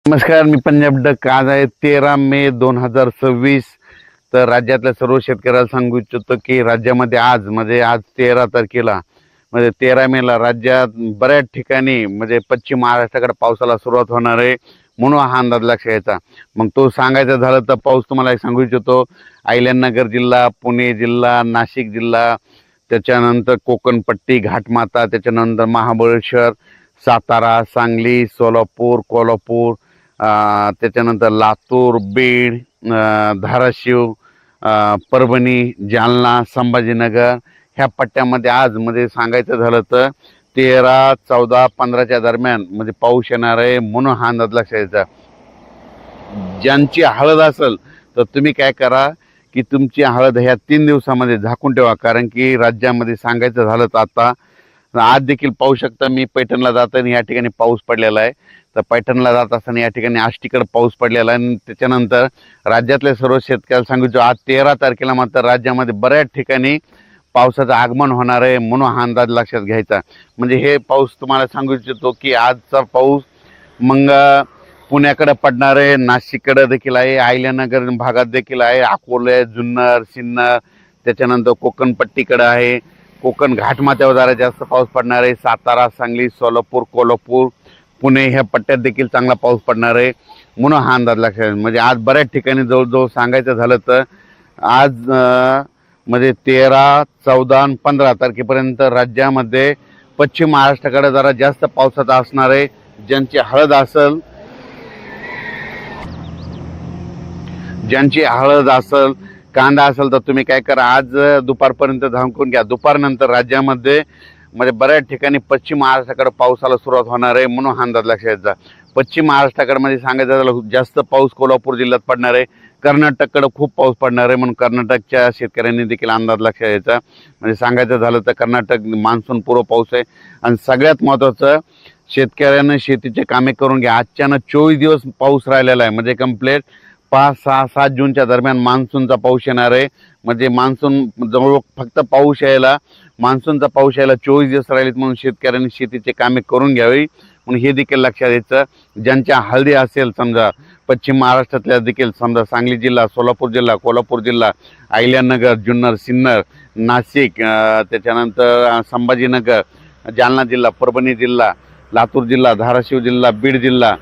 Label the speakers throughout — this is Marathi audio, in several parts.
Speaker 1: नमस्कार, मी पंजाब डक. आज आहे 13 मे 2026. तर राज्यातल्या सर्व शेतकऱ्याला सांगू इच्छितो की राज्यामध्ये आज 13 तारखेला 13 मेला राज्यात बऱ्याच ठिकाणी पश्चिम महाराष्ट्राकडे पावसाला सुरुवात होणार आहे, म्हणून हा अंदाज लक्षात घ्यायचा. मग तो सांगायचं झालं तर पाऊस तुम्हाला एक सांगू इच्छितो. अहिल्यानगर जिल्हा, पुणे जिल्हा, नाशिक जिल्हा, त्याच्यानंतर कोकणपट्टी, घाटमाता, त्याच्यानंतर महाबळेश्वर, सातारा, सांगली, सोलापूर, कोल्हापूर, त्याच्यानंतर लातूर, बीड, धाराशिव, परभणी, जालना, संभाजीनगर ह्या पट्ट्यामध्ये आज सांगायचं झालं तर 13, 14, 15च्या दरम्यान पाऊस येणार आहे, म्हणून हा अंदाज लक्षात घ्यायचा. ज्यांची हळद असेल तर तुम्ही काय करा की तुमची हळद ह्या 3 दिवसामध्ये झाकून ठेवा, कारण की राज्यामध्ये सांगायचं झालं तर आता आज देखील पाहू शकता. मी पैठणला जाताना या ठिकाणी पाऊस पडलेला आहे. तर पैठणला जात असताना या ठिकाणी आष्टीकडे पाऊस पडलेला आहे. आणि त्याच्यानंतर राज्यातल्या सर्व शेतकऱ्याला सांगितलं आज 13 तारखेला मात्र राज्यामध्ये बऱ्याच ठिकाणी पावसाचं आगमन होणार आहे, म्हणून हा अंदाज लक्षात घ्यायचा. हे पाऊस तुम्हाला सांगू इच्छितो की आजचा पाऊस मग पुण्याकडे पडणार आहे, नाशिककडे देखील आहे, अहिल्यानगर भागात देखील आहे, अकोले, जुन्नर, सिन्नर, त्याच्यानंतर कोकणपट्टीकडे आहे, कोकण घाटमाथ्यावर जरा जास्त पाऊस पडणार आहे, सातारा, सांगली, सोलापूर, कोल्हापूर, पुणे ह्या पट्ट्यात देखील चांगला पाऊस पडणार आहे, म्हणून हा अंदाज लक्षात. आज बऱ्याच ठिकाणी जवळजवळ सांगायचं झालं तर आज 13, 14 आणि 15 तारखेपर्यंत राज्यामध्ये पश्चिम महाराष्ट्राकडे जरा जास्त पावसाचा असणार आहे. ज्यांची हळद असेल, कांदा असेल तर तुम्ही काय करा, आज दुपारपर्यंत झाकून घ्या. दुपारनंतर राज्यामध्ये बऱ्याच ठिकाणी पश्चिम महाराष्ट्राकडे पावसाला सुरुवात होणार आहे, म्हणून हा अंदाज लक्षात घ्यायचा. पश्चिम महाराष्ट्राकडे सांगायचं झालं जास्त पाऊस कोल्हापूर जिल्ह्यात पडणार आहे, कर्नाटककडे खूप पाऊस पडणार आहे, म्हणून कर्नाटकच्या शेतकऱ्यांनी देखील अंदाज लक्षात घ्यायचा. सांगायचं झालं तर कर्नाटक मान्सून पूर्व पाऊस आहे. आणि सगळ्यात महत्त्वाचं, शेतकऱ्यांना शेतीचे कामे करून घ्या. आजच्यानं 24 दिवस पाऊस राहिलेला आहे, कंप्लीट 5, 6, 7 जूनच्या दरम्यान मान्सूनचा पाऊस येणार आहे. मान्सून जवळ फक्त मान्सूनचा पाऊस यायला 24 दिवस राहिलेत, म्हणून शेतकऱ्यांनी शेतीचे कामे करून घ्यावी, म्हणून हे देखील लक्षात द्यायचं. ज्यांच्या हळदी असेल समजा पश्चिम महाराष्ट्रातल्या देखील समजा सांगली जिल्हा, सोलापूर जिल्हा, कोल्हापूर जिल्हा, अहिल्यानगर, जुन्नर, सिन्नर, नाशिक, त्याच्यानंतर संभाजीनगर, जालना जिल्हा, परभणी जिल्हा, लातूर जिल्हा, धाराशिव जिल्हा, बीड जिल्हा,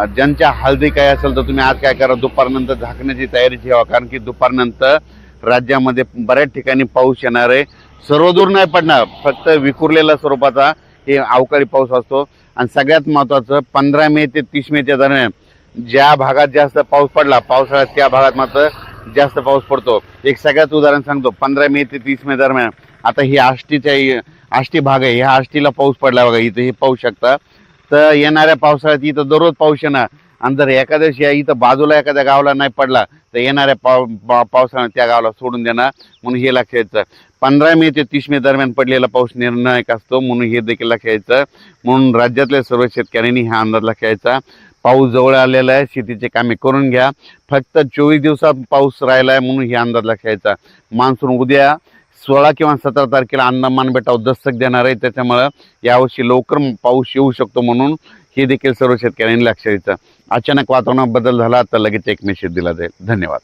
Speaker 1: ज्यांच्या हळदी काय असेल तर तुम्ही आज काय करा, दुपारनंतर झाकण्याची तयारी ठेवा, कारण की दुपारनंतर राज्यामध्ये बऱ्याच ठिकाणी पाऊस येणार आहे. सर्वदूर नाही पडणार, फक्त विखुरलेल्या स्वरूपाचा हे अवकाळी पाऊस असतो. आणि सगळ्यात महत्त्वाचं, 15 मे ते 30 मेच्या दरम्यान ज्या भागात जास्त पाऊस पडला पावसाळ्यात त्या भागात मात्र जास्त पाऊस पडतो. एक सगळ्यात उदाहरण सांगतो. 15 मे ते 30 मे दरम्यान आता ही आष्टी भाग आहे, ह्या आष्टीला पाऊस पडला बघा, इथं हे पाहू शकता. तर येणाऱ्या पावसाळ्यात इथं दररोज पाऊस येणार. आणि जर एखाद्या इथं बाजूला एखाद्या गावाला नाही पडला तर येणाऱ्या पावसाळ्यात त्या गावाला सोडून देणार, म्हणून हे लक्षात घ्यायचं. 15 मे ते 30 मे दरम्यान पडलेला पाऊस निर्णायक असतो, म्हणून हे देखील लक्षात घ्यायचं. म्हणून राज्यातल्या सर्व शेतकऱ्यांनी हा अंदाज लक्षात घ्यायचा. पाऊस जवळ आलेला आहे, शेतीचे कामे करून घ्या. फक्त 24 दिवसात पाऊस राहिला आहे, म्हणून हे अंदाज लक्षात घ्यायचा. मान्सून उद्या 16 किंवा 17 तारखेला अंदमान बेटावर दस्तक देणार आहे, त्याच्यामुळं यावर्षी लवकर पाऊस येऊ शकतो, म्हणून हे देखील सर्व शेतकऱ्यांनी लक्षात घ्यायचं. अचानक वातावरणात बदल झाला तर लगेच एक मेसेज दिला जाईल. धन्यवाद.